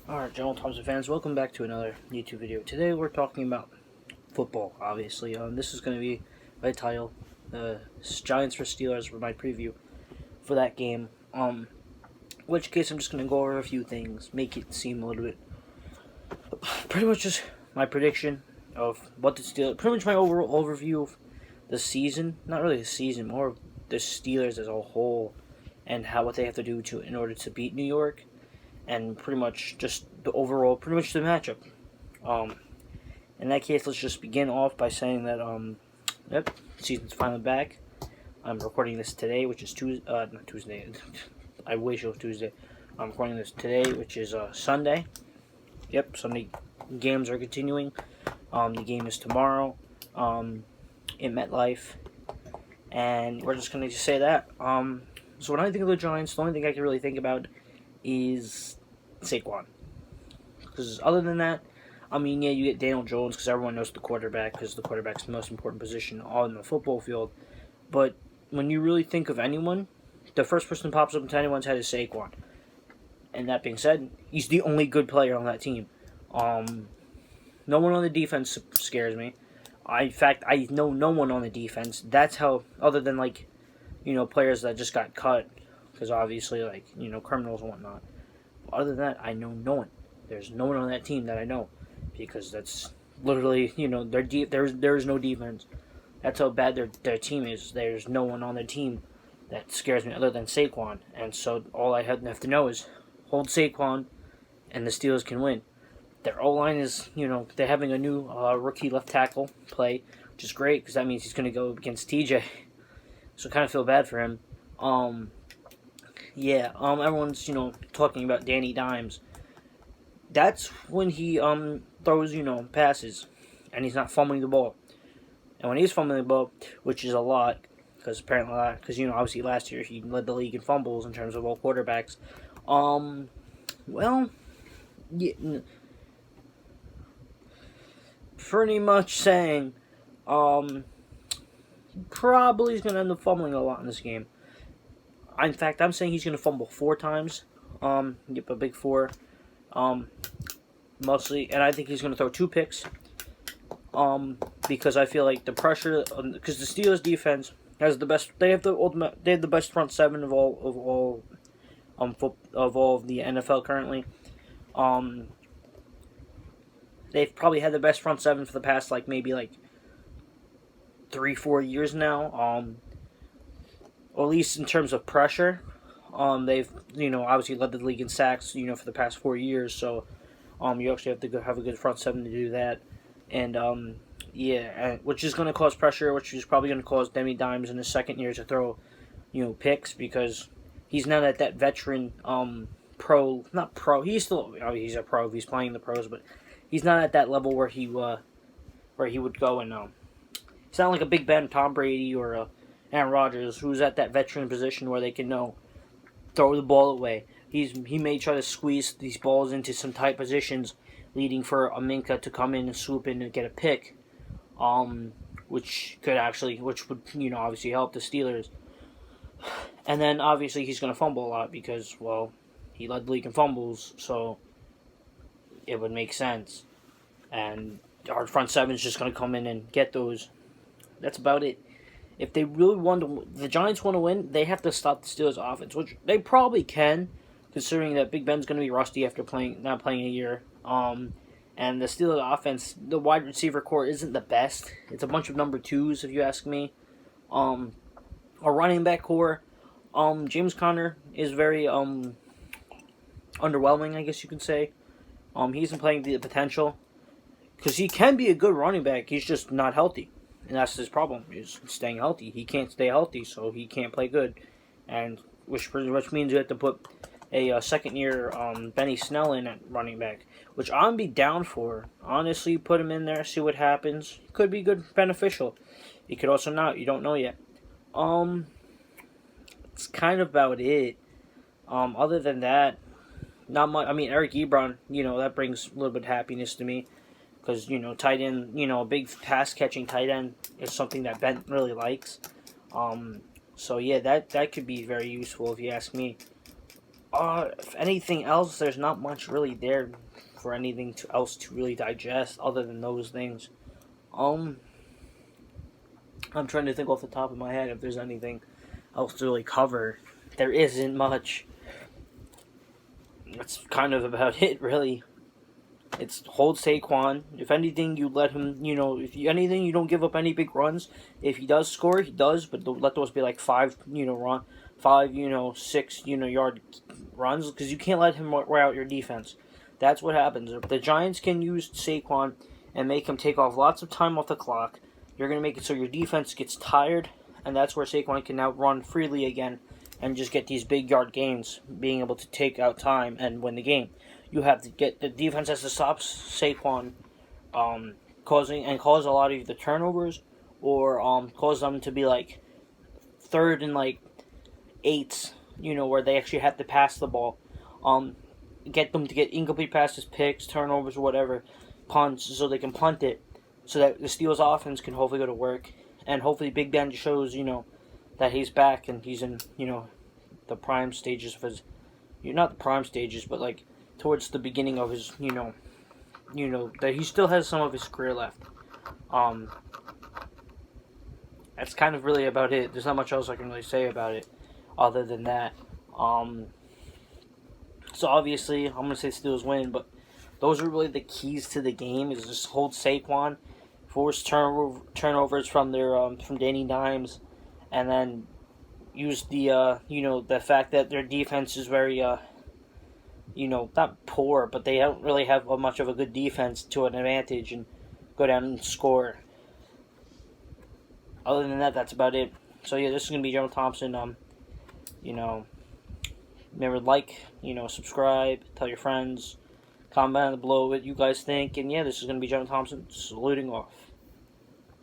Alright, General Thompson fans, welcome back to another YouTube video. Today we're talking about football, obviously. This is going to be my title, Giants for Steelers, for my preview for that game. Which case I'm just going to go over a few things, make it seem a little bit, pretty much just my prediction of what the Steelers, pretty much my overall overview of the season, not really the season, more of the Steelers as a whole, and what they have to do in order to beat New York. And pretty much just the overall, pretty much the matchup. In that case, let's just begin off by saying that, yep, season's finally back. I'm recording this today, which is not Tuesday. I wish it was Tuesday. I'm recording this today, which is Sunday. Yep, Sunday games are continuing. The game is tomorrow, in MetLife, and we're just gonna say that. So when I think of the Giants, the only thing I can really think about is Saquon. Because other than that, I mean, yeah, you get Daniel Jones because everyone knows the quarterback, because the quarterback's the most important position on the football field. But when you really think of anyone, the first person that pops up into anyone's head is Saquon. And that being said, he's the only good player on that team. No one on the defense scares me. In fact, I know no one on the defense. That's how, other than players that just got cut, because obviously, criminals and whatnot. Other than that, I know no one. There's no one on that team that I know, because that's literally, there's no defense. That's how bad their team is. There's no one on their team that scares me other than Saquon. And so all I have to know is hold Saquon, and the Steelers can win. Their O-line is, they're having a new rookie left tackle play, which is great, because that means he's going to go against TJ. So I kind of feel bad for him. Everyone's, talking about Danny Dimes. That's when he, throws, passes, and he's not fumbling the ball. And when he's fumbling the ball, which is a lot, because obviously last year he led the league in fumbles in terms of all quarterbacks. Pretty much saying, probably he's going to end up fumbling a lot in this game. In fact, I'm saying he's going to fumble 4 times. A big 4. Mostly, and I think he's going to throw 2 picks. Because I feel like the pressure, because the Steelers defense has the best. They have the best front 7 of all of the NFL currently. They've probably had the best front 7 for the past maybe 3-4 years now. Or at least in terms of pressure. They've, obviously led the league in sacks, for the past 4 years. So, you actually have to have a good front 7 to do that. And, which is going to cause pressure, which is probably going to cause Danny Dimes in his second year to throw, picks, because he's not at that veteran, not pro. He's still, he's a pro if he's playing the pros, but he's not at that level where he would go and, it's not like a Big Ben, Tom Brady, or Aaron Rodgers, who's at that veteran position where they can throw the ball away. He may try to squeeze these balls into some tight positions, leading for a Minka to come in and swoop in and get a pick, which would obviously help the Steelers. And then obviously he's going to fumble a lot because, he led the league in fumbles, so it would make sense. And our front 7 is just going to come in and get those. That's about it. If they really the Giants want to win, they have to stop the Steelers' offense, which they probably can, considering that Big Ben's going to be rusty after not playing a year. And the Steelers' offense, the wide receiver core isn't the best. It's a bunch of number 2s, if you ask me. A running back core, James Conner is very underwhelming, I guess you could say. He isn't playing the potential, because he can be a good running back. He's just not healthy. And that's his problem, is staying healthy. He can't stay healthy, so he can't play good. And which pretty much means you have to put a second-year Benny Snell in at running back, which I'm be down for. Honestly, put him in there, see what happens. Could be good, beneficial. He could also not. You don't know yet. It's kind of about it. Other than that, not much. I mean, Eric Ebron, that brings a little bit of happiness to me. Because, tight end, a big pass-catching tight end is something that Ben really likes. So, yeah, that could be very useful if you ask me. If anything else, there's not much really there for anything else to really digest other than those things. Um, I'm trying to think off the top of my head if there's anything else to really cover. There isn't much. That's kind of about it, really. It's hold Saquon. If anything, you let him. Anything, you don't give up any big runs. If he does score, he does, but don't let those be like 6 yard runs, because you can't let him wear out your defense. That's what happens. If the Giants can use Saquon and make him take off lots of time off the clock, you're going to make it so your defense gets tired, and that's where Saquon can now run freely again and just get these big yard gains, being able to take out time and win the game. You have to get the defense has to stop Saquon, cause a lot of the turnovers, or cause them to be like third and like eights, where they actually have to pass the ball. Get them to get incomplete passes, picks, turnovers, whatever, punts, so they can punt it, so that the Steelers offense can hopefully go to work, and hopefully Big Ben shows, that he's back and he's in, the prime stages of his, not the prime stages, but like towards the beginning of his, that he still has some of his career left. That's kind of really about it. There's not much else I can really say about it other than that. So obviously, I'm going to say Steelers win, but those are really the keys to the game, is just hold Saquon, force turnovers from from Danny Dimes, and then use the fact that their defense is very, not poor, but they don't really have much of a good defense to an advantage, and go down and score. Other than that, that's about it. So yeah, this is going to be Joe Thompson. Remember, subscribe, tell your friends, comment below what you guys think, and yeah, this is going to be Joe Thompson saluting off.